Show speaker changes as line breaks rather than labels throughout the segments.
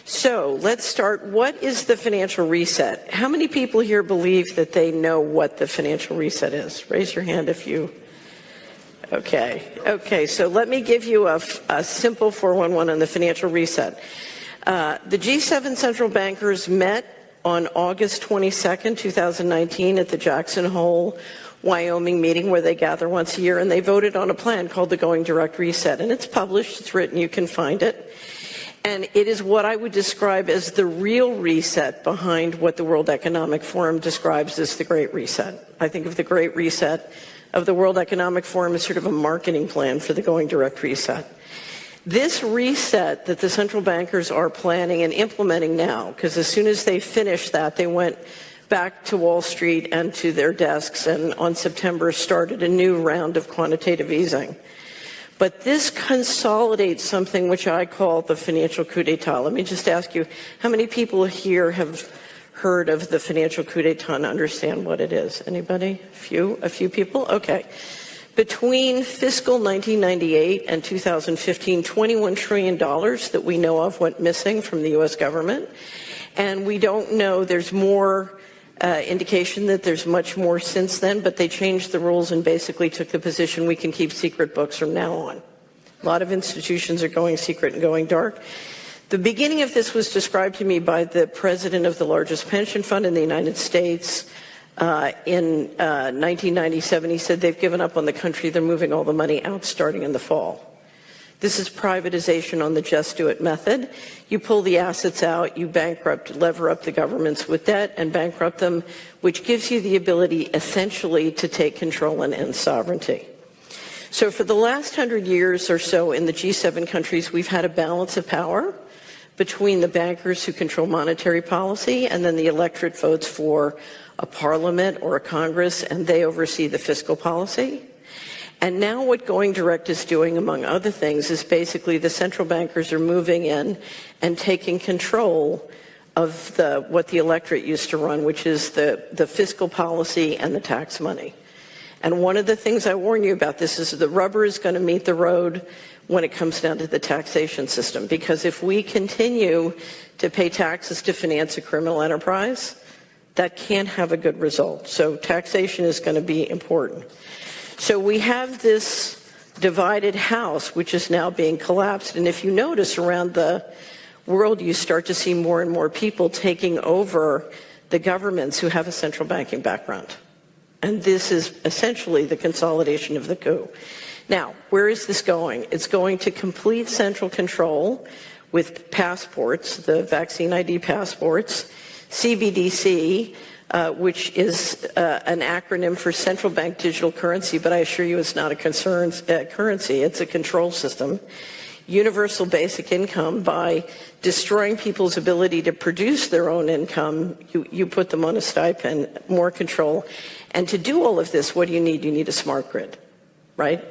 So let's start. What is the financial reset? How many people here believe that they know what the financial reset is? Raise your hand if you... Okay, so let me give you a simple 411 on the financial reset. The G7 central bankers met on August 22nd, 2019 at the Jackson Hole, Wyoming meeting where they gather once a year, and they voted on a plan called the Going Direct Reset. And it's published, it's written, you can find it. And it is what I would describe as the real reset behind what the World Economic Forum describes as the Great Reset. I think of the Great Reset of the World Economic Forum as sort of a marketing plan for the Going Direct Reset. This reset that the central bankers are planning and implementing now, because as soon as they finished that, they went back to Wall Street and to their desks, and on September started a new round of quantitative easing. But this consolidates something which I call the financial coup d'etat. Let me just ask you, how many people here have heard of the financial coup d'etat and understand what it is? Anybody? A few people? Okay. Between fiscal 1998 and 2015, $21 trillion that we know of went missing from the U.S. government. And we don't know, there's more indication that there's much more since then, but they changed the rules and basically took the position we can keep secret books from now on. A lot of institutions are going secret and going dark. The beginning of this was described to me by the president of the largest pension fund in the United States in 1997. He said they've given up on the country. They're moving all the money out starting in the fall. This is privatization on the just do it method. You pull the assets out, you lever up the governments with debt and bankrupt them, which gives you the ability essentially to take control and end sovereignty. So for the last 100 years or so in the G7 countries, we've had a balance of power between the bankers who control monetary policy and then the electorate votes for a parliament or a Congress, and they oversee the fiscal policy. And now what Going Direct is doing, among other things, is basically the central bankers are moving in and taking control of what the electorate used to run, which is the fiscal policy and the tax money. And one of the things I warn you about this is the rubber is going to meet the road when it comes down to the taxation system. Because if we continue to pay taxes to finance a criminal enterprise, that can't have a good result. So taxation is going to be important. So we have this divided house, which is now being collapsed. And if you notice around the world, you start to see more and more people taking over the governments who have a central banking background. And this is essentially the consolidation of the coup. Now, where is this going? It's going to complete central control with passports, the vaccine ID passports, CBDC, which is an acronym for Central Bank Digital Currency, but I assure you it's not a currency, it's a control system. Universal basic income, by destroying people's ability to produce their own income, you put them on a stipend, more control. And to do all of this, what do you need? You need a smart grid, right?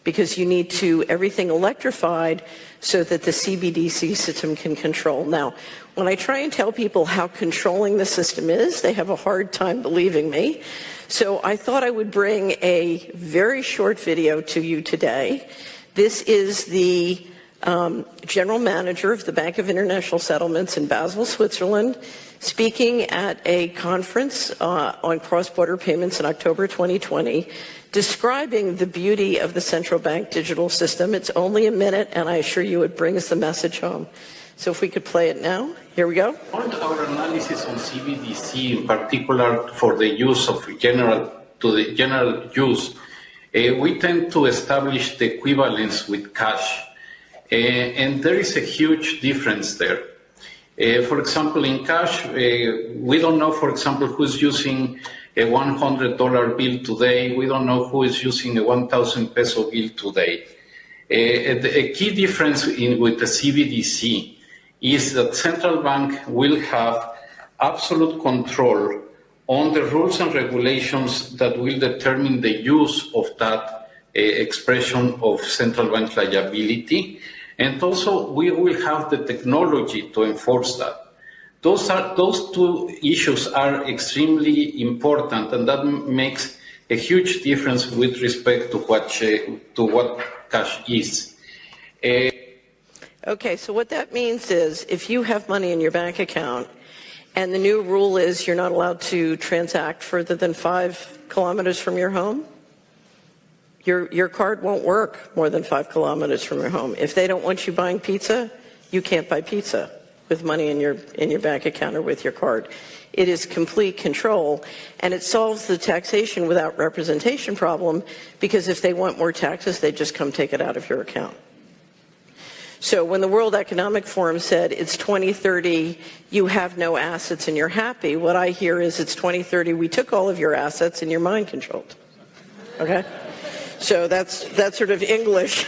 Because you need everything electrified so that the CBDC system can control. Now, when I try and tell people how controlling the system is, they have a hard time believing me. So I thought I would bring a very short video to you today. This is the general manager of the Bank of International Settlements in Basel, Switzerland, speaking at a conference on cross-border payments in October 2020, describing the beauty of the central bank digital system. It's only a minute, and I assure you it brings the message home. So if we could play it now. Here we go.
Our analysis on CBDC, in particular for the use of general use, we tend to establish the equivalence with cash. And there is a huge difference there. For example, in cash, we don't know, for example, who's using a $100 bill today. We don't know who is using a 1,000 peso bill today. A key difference with the CBDC is that central bank will have absolute control on the rules and regulations that will determine the use of that expression of central bank liability. And also, we will have the technology to enforce that. Those two issues are extremely important, and that makes a huge difference with respect to what cash is.
Okay, so what that means is if you have money in your bank account and the new rule is you're not allowed to transact further than 5 kilometers from your home, your card won't work more than 5 kilometers from your home. If they don't want you buying pizza, you can't buy pizza with money in your bank account or with your card. It is complete control, and it solves the taxation without representation problem, because if they want more taxes, they just come take it out of your account. So when the World Economic Forum said it's 2030, you have no assets and you're happy, what I hear is it's 2030, we took all of your assets and you're mind controlled. Okay? So that's sort of English.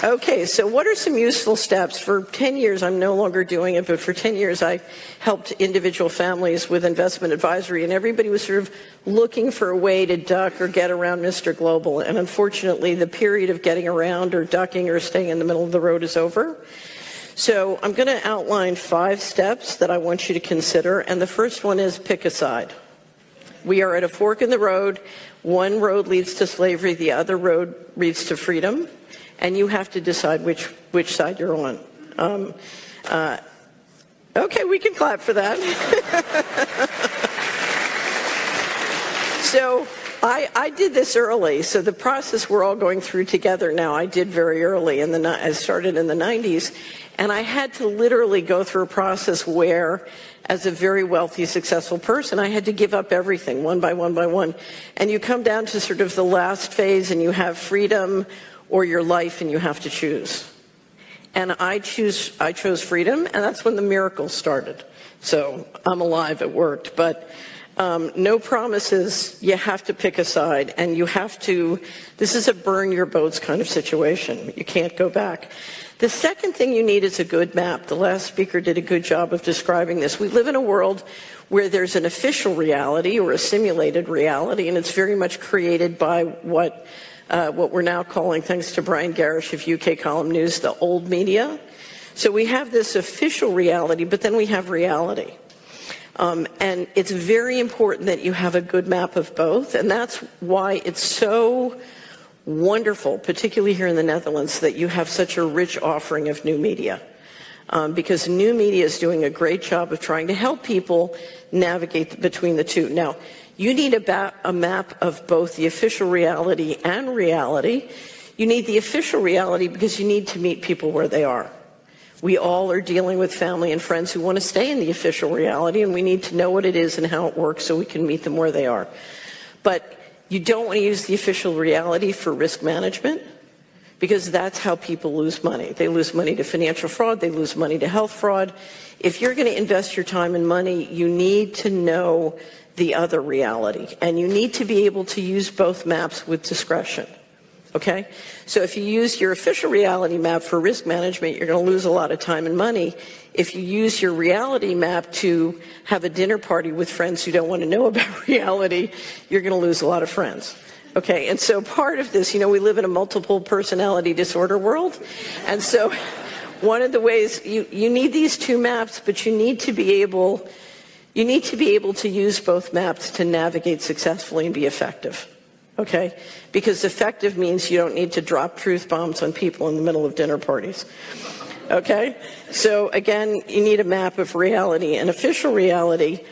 Okay, so what are some useful steps? For 10 years, I'm no longer doing it, but for 10 years I helped individual families with investment advisory, and everybody was sort of looking for a way to duck or get around Mr. Global. And unfortunately, the period of getting around or ducking or staying in the middle of the road is over. So I'm going to outline 5 steps that I want you to consider, and the first one is pick a side. We are at a fork in the road. One road leads to slavery, the other road leads to freedom. And you have to decide which side you're on. Okay, we can clap for that. So I did this early. So the process we're all going through together now, I did very early. I started in the 90s. And I had to literally go through a process where, as a very wealthy, successful person, I had to give up everything one by one by one. And you come down to sort of the last phase and you have freedom or your life, and you have to choose. And I chose freedom, and that's when the miracles started. So I'm alive, it worked. But no promises, you have to pick a side, and you have to, this is a burn your boats kind of situation. You can't go back. The second thing you need is a good map. The last speaker did a good job of describing this. We live in a world where there's an official reality or a simulated reality, and it's very much created by what we're now calling, thanks to Brian Garish of UK Column News, the old media. So we have this official reality, but then we have reality. And it's very important that you have a good map of both, and that's why it's so wonderful, particularly here in the Netherlands, that you have such a rich offering of new media. Because new media is doing a great job of trying to help people navigate between the two. Now, you need a map of both the official reality and reality. You need the official reality because you need to meet people where they are. We all are dealing with family and friends who want to stay in the official reality, and we need to know what it is and how it works so we can meet them where they are. But you don't want to use the official reality for risk management, because that's how people lose money. They lose money to financial fraud. They lose money to health fraud. If you're going to invest your time and money, you need to know the other reality, and you need to be able to use both maps with discretion. Okay? So if you use your official reality map for risk management, you're going to lose a lot of time and money. If you use your reality map to have a dinner party with friends who don't want to know about reality, you're going to lose a lot of friends. Okay, and so part of this, we live in a multiple personality disorder world, and so one of the ways you need these two maps, but you need to be able to use both maps to navigate successfully and be effective. Okay, because effective means you don't need to drop truth bombs on people in the middle of dinner parties. Okay, so again, you need a map of reality and official reality.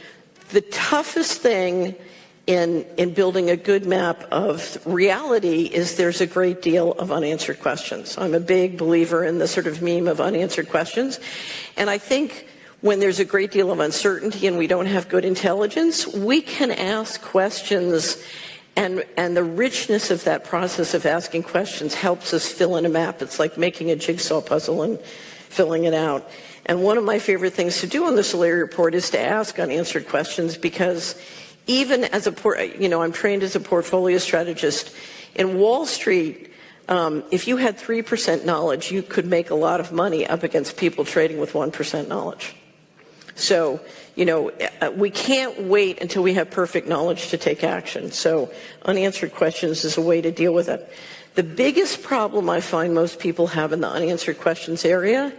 The toughest thing in building a good map of reality is there's a great deal of unanswered questions. I'm a big believer in the sort of meme of unanswered questions. And I think when there's a great deal of uncertainty and we don't have good intelligence, we can ask questions, and the richness of that process of asking questions helps us fill in a map. It's like making a jigsaw puzzle and filling it out. And one of my favorite things to do on the Solari Report is to ask unanswered questions, because even as I'm trained as a portfolio strategist. In Wall Street, if you had 3% knowledge, you could make a lot of money up against people trading with 1% knowledge. So, we can't wait until we have perfect knowledge to take action. So unanswered questions is a way to deal with it. The biggest problem I find most people have in the unanswered questions area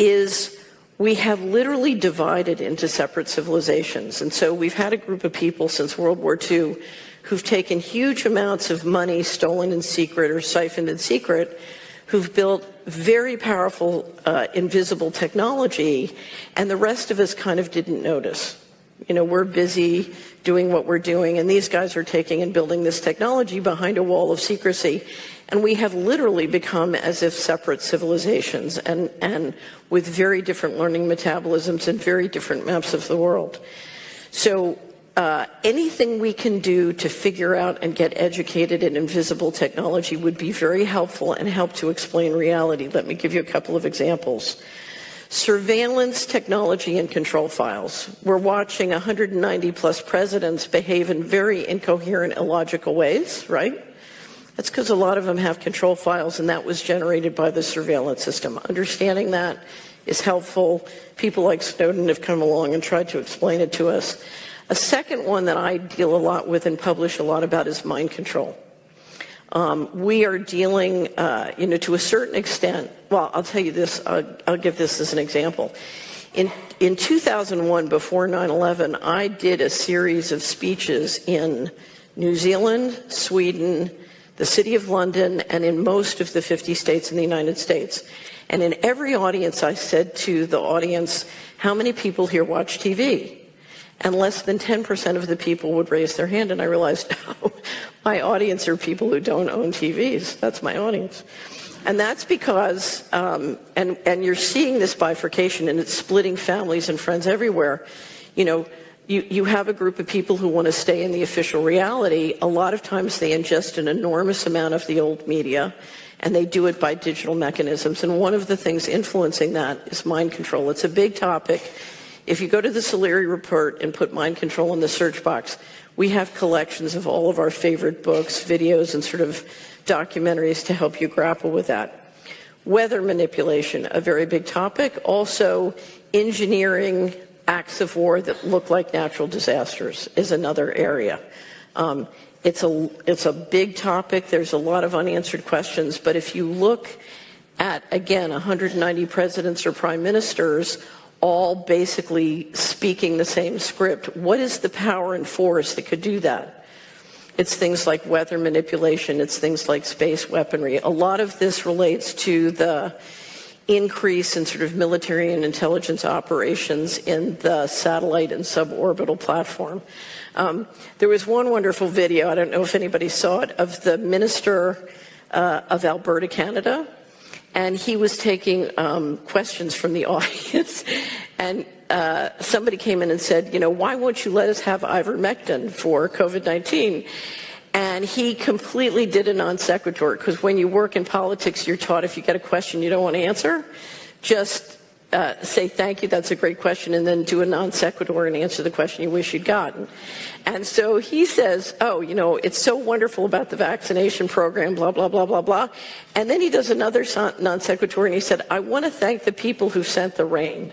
is we have literally divided into separate civilizations. And so we've had a group of people since World War II who've taken huge amounts of money stolen in secret or siphoned in secret, who've built very powerful, invisible technology, and the rest of us kind of didn't notice. You know, we're busy doing what we're doing, and these guys are taking and building this technology behind a wall of secrecy. And we have literally become as if separate civilizations and with very different learning metabolisms and very different maps of the world. So anything we can do to figure out and get educated in invisible technology would be very helpful and help to explain reality. Let me give you a couple of examples. Surveillance technology and control files. We're watching 190 plus presidents behave in very incoherent, illogical ways, right? That's because a lot of them have control files, and that was generated by the surveillance system. Understanding that is helpful. People like Snowden have come along and tried to explain it to us. A second one that I deal a lot with and publish a lot about is mind control. We are dealing, to a certain extent. Well, I'll tell you this. I'll give this as an example. In 2001, before 9/11, I did a series of speeches in New Zealand, Sweden, the City of London, and in most of the 50 states in the United States. And in every audience, I said to the audience, "How many people here watch TV?" And less than 10% of the people would raise their hand, and I realized, oh, my audience are people who don't own TVs. That's my audience. And that's because, and you're seeing this bifurcation, and it's splitting families and friends everywhere. You know, you have a group of people who want to stay in the official reality. A lot of times they ingest an enormous amount of the old media, and they do it by digital mechanisms. And one of the things influencing that is mind control. It's a big topic. If you go to the Solari report and put mind control in the search box, we have collections of all of our favorite books, videos, and sort of documentaries to help you grapple with that. Weather manipulation, a very big topic. Also, engineering acts of war that look like natural disasters is another area. It's a big topic. There's a lot of unanswered questions. But if you look at, again, 190 presidents or prime ministers, all basically speaking the same script, what is the power and force that could do that? It's things like weather manipulation. It's things like space weaponry. A lot of this relates to the increase in sort of military and intelligence operations in the satellite and suborbital platform. There was one wonderful video, I don't know if anybody saw it, of the minister of Alberta, Canada. And he was taking questions from the audience, and somebody came in and said, why won't you let us have ivermectin for COVID-19? And he completely did a non sequitur, because when you work in politics, you're taught if you get a question you don't want to answer, just say thank you, that's a great question, and then do a non sequitur and answer the question you wish you'd gotten. And so he says, it's so wonderful about the vaccination program, blah, blah, blah, blah, blah. And then he does another non sequitur, and he said, I want to thank the people who sent the rain.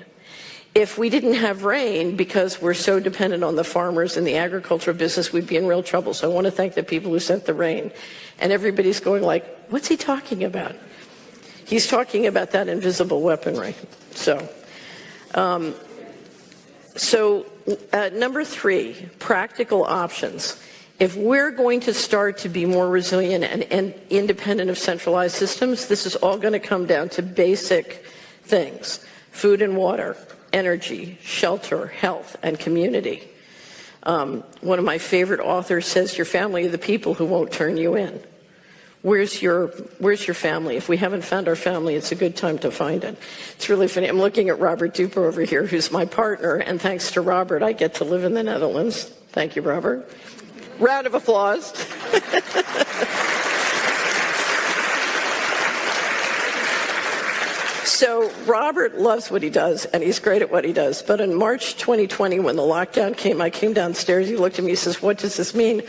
If we didn't have rain, because we're so dependent on the farmers and the agricultural business, we'd be in real trouble. So I want to thank the people who sent the rain. And everybody's going like, what's he talking about? He's talking about that invisible weaponry. So, number 3, practical options. If we're going to start to be more resilient and independent of centralized systems, this is all going to come down to basic things: food and water, energy, shelter, health, and community. One of my favorite authors says, your family are the people who won't turn you in. Where's your family? If we haven't found our family, it's a good time to find it. It's really funny. I'm looking at Robert Duper over here, who's my partner, and thanks to Robert, I get to live in the Netherlands. Thank you, Robert. Round of applause. So Robert loves what he does, and he's great at what he does. But in March 2020, when the lockdown came, I came downstairs. He looked at me, he says, what does this mean?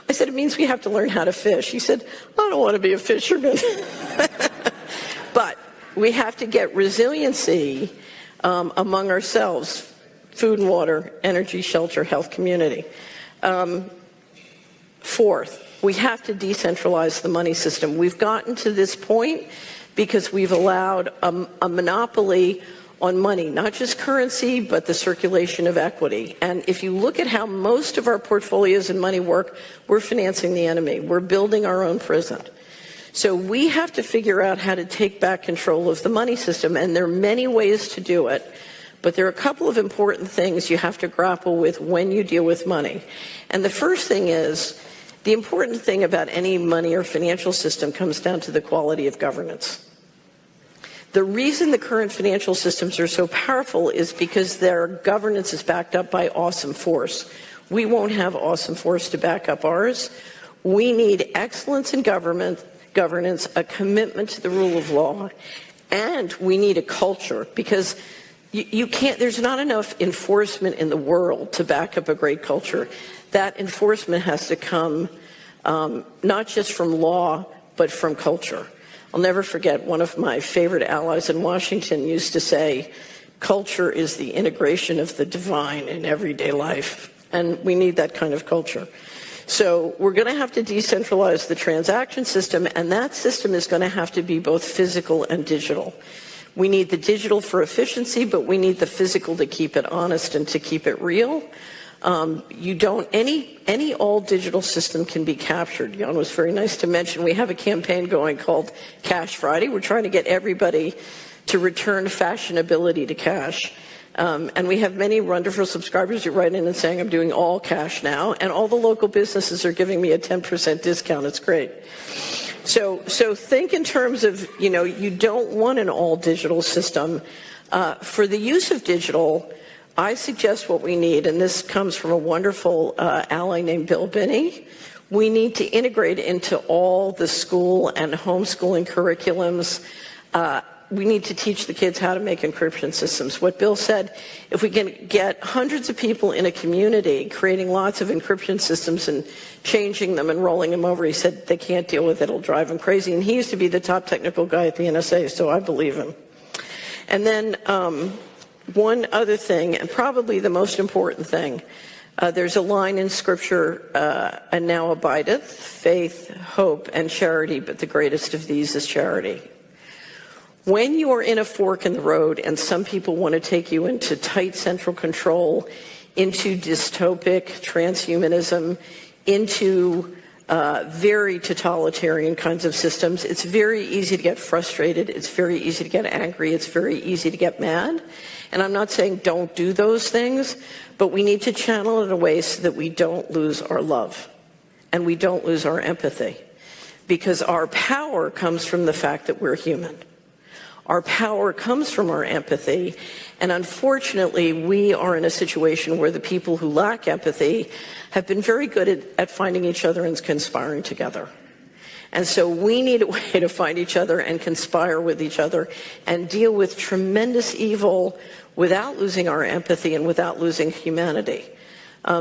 I said, it means we have to learn how to fish. He said, I don't want to be a fisherman. But we have to get resiliency among ourselves: food and water, energy, shelter, health, community. Fourth, we have to decentralize the money system. We've gotten to this point because we've allowed a monopoly on money, not just currency, but the circulation of equity. And if you look at how most of our portfolios and money work, we're financing the enemy. We're building our own prison. So we have to figure out how to take back control of the money system, and there are many ways to do it. But there are a couple of important things you have to grapple with when you deal with money. And the first thing is, the important thing about any money or financial system comes down to the quality of governance. The reason the current financial systems are so powerful is because their governance is backed up by awesome force. We won't have awesome force to back up ours. We need excellence in governance, a commitment to the rule of law, and we need a culture, because you can't, there's not enough enforcement in the world to back up a great culture. That enforcement has to come not just from law, but from culture. I'll never forget, one of my favorite allies in Washington used to say, culture is the integration of the divine in everyday life. And we need that kind of culture. So we're going to have to decentralize the transaction system, and that system is going to have to be both physical and digital. We need the digital for efficiency, but we need the physical to keep it honest and to keep it real. Any all-digital system can be captured. Jan was very nice to mention we have a campaign going called Cash Friday. We're trying to get everybody to return fashionability to cash. And we have many wonderful subscribers who write in and saying, I'm doing all cash now, and all the local businesses are giving me a 10% discount. It's great. So think in terms of, you don't want an all-digital system. For the use of digital, I suggest what we need, and this comes from a wonderful ally named Bill Binney. We need to integrate into all the school and homeschooling curriculums. We need to teach the kids how to make encryption systems. What Bill said, if we can get hundreds of people in a community creating lots of encryption systems and changing them and rolling them over, he said they can't deal with it, it'll drive them crazy. And he used to be the top technical guy at the NSA, so I believe him. And then one other thing, and probably the most important thing, there's a line in Scripture, and now abideth faith, hope, and charity, but the greatest of these is charity. When you are in a fork in the road and some people want to take you into tight central control, into dystopic transhumanism, into very totalitarian kinds of systems, it's very easy to get frustrated, it's very easy to get angry, it's very easy to get mad. And I'm not saying don't do those things, but we need to channel it in a way so that we don't lose our love and we don't lose our empathy. Because our power comes from the fact that we're human. Our power comes from our empathy, and unfortunately, we are in a situation where the people who lack empathy have been very good at finding each other and conspiring together. And so we need a way to find each other and conspire with each other and deal with tremendous evil without losing our empathy and without losing humanity.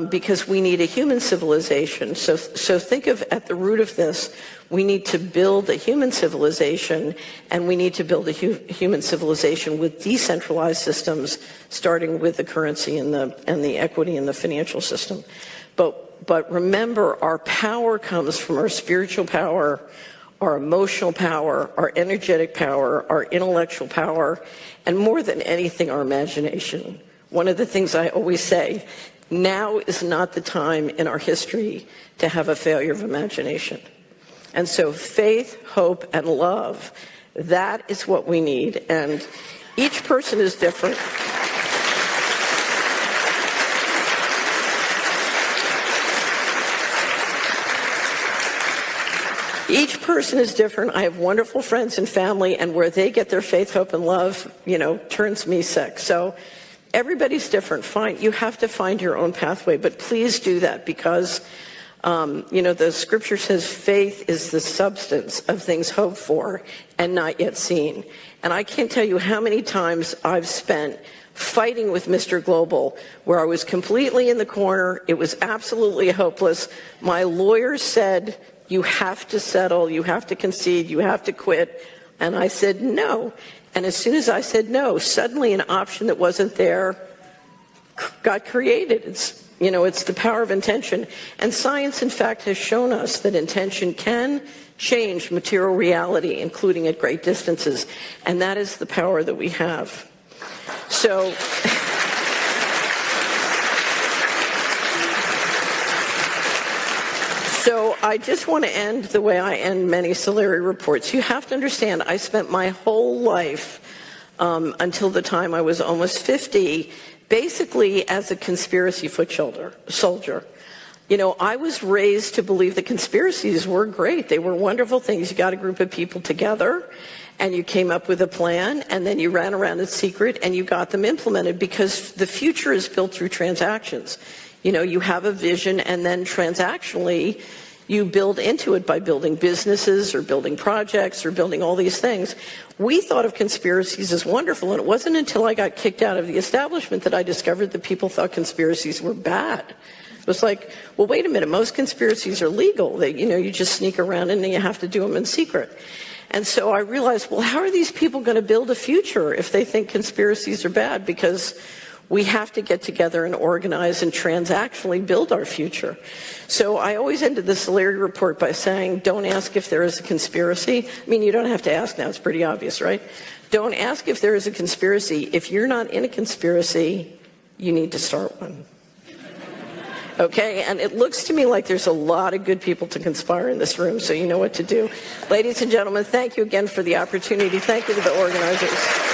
Because we need a human civilization. So think of, at the root of this, we need to build a human civilization, and we need to build a human civilization with decentralized systems, starting with the currency and the equity in the financial system. But remember, our power comes from our spiritual power, our emotional power, our energetic power, our intellectual power, and more than anything, our imagination. One of the things I always say, now is not the time in our history to have a failure of imagination. And so faith, hope, and love, that is what we need. And each person is different. Each person is different. I have wonderful friends and family, and where they get their faith, hope, and love, turns me sick. So everybody's different. You have to find your own pathway, but please do that, because, the scripture says faith is the substance of things hoped for and not yet seen. And I can't tell you how many times I've spent fighting with Mr. Global, where I was completely in the corner. It was absolutely hopeless. My lawyer said, you have to settle, you have to concede, you have to quit. And I said no. And as soon as I said no, suddenly an option that wasn't there got created. It's the power of intention. And science, in fact, has shown us that intention can change material reality, including at great distances. And that is the power that we have. So I just want to end the way I end many Solari reports. You have to understand, I spent my whole life until the time I was almost 50, basically as a conspiracy foot soldier. You know, I was raised to believe that conspiracies were great. They were wonderful things. You got a group of people together and you came up with a plan and then you ran around in secret and you got them implemented, because the future is built through transactions. You know, you have a vision and then transactionally you build into it by building businesses or building projects or building all these things. We thought of conspiracies as wonderful, and it wasn't until I got kicked out of the establishment that I discovered that people thought conspiracies were bad. It was like, well, wait a minute, most conspiracies are legal. They, you know, you just sneak around and you have to do them in secret. And so I realized, well, how are these people going to build a future if they think conspiracies are bad? Because we have to get together and organize and transactionally build our future. So I always ended the Solari report by saying, don't ask if there is a conspiracy. I mean, you don't have to ask now. It's pretty obvious, right? Don't ask if there is a conspiracy. If you're not in a conspiracy, you need to start one. Okay, and it looks to me like there's a lot of good people to conspire in this room, so you know what to do. Ladies and gentlemen, thank you again for the opportunity. Thank you to the organizers.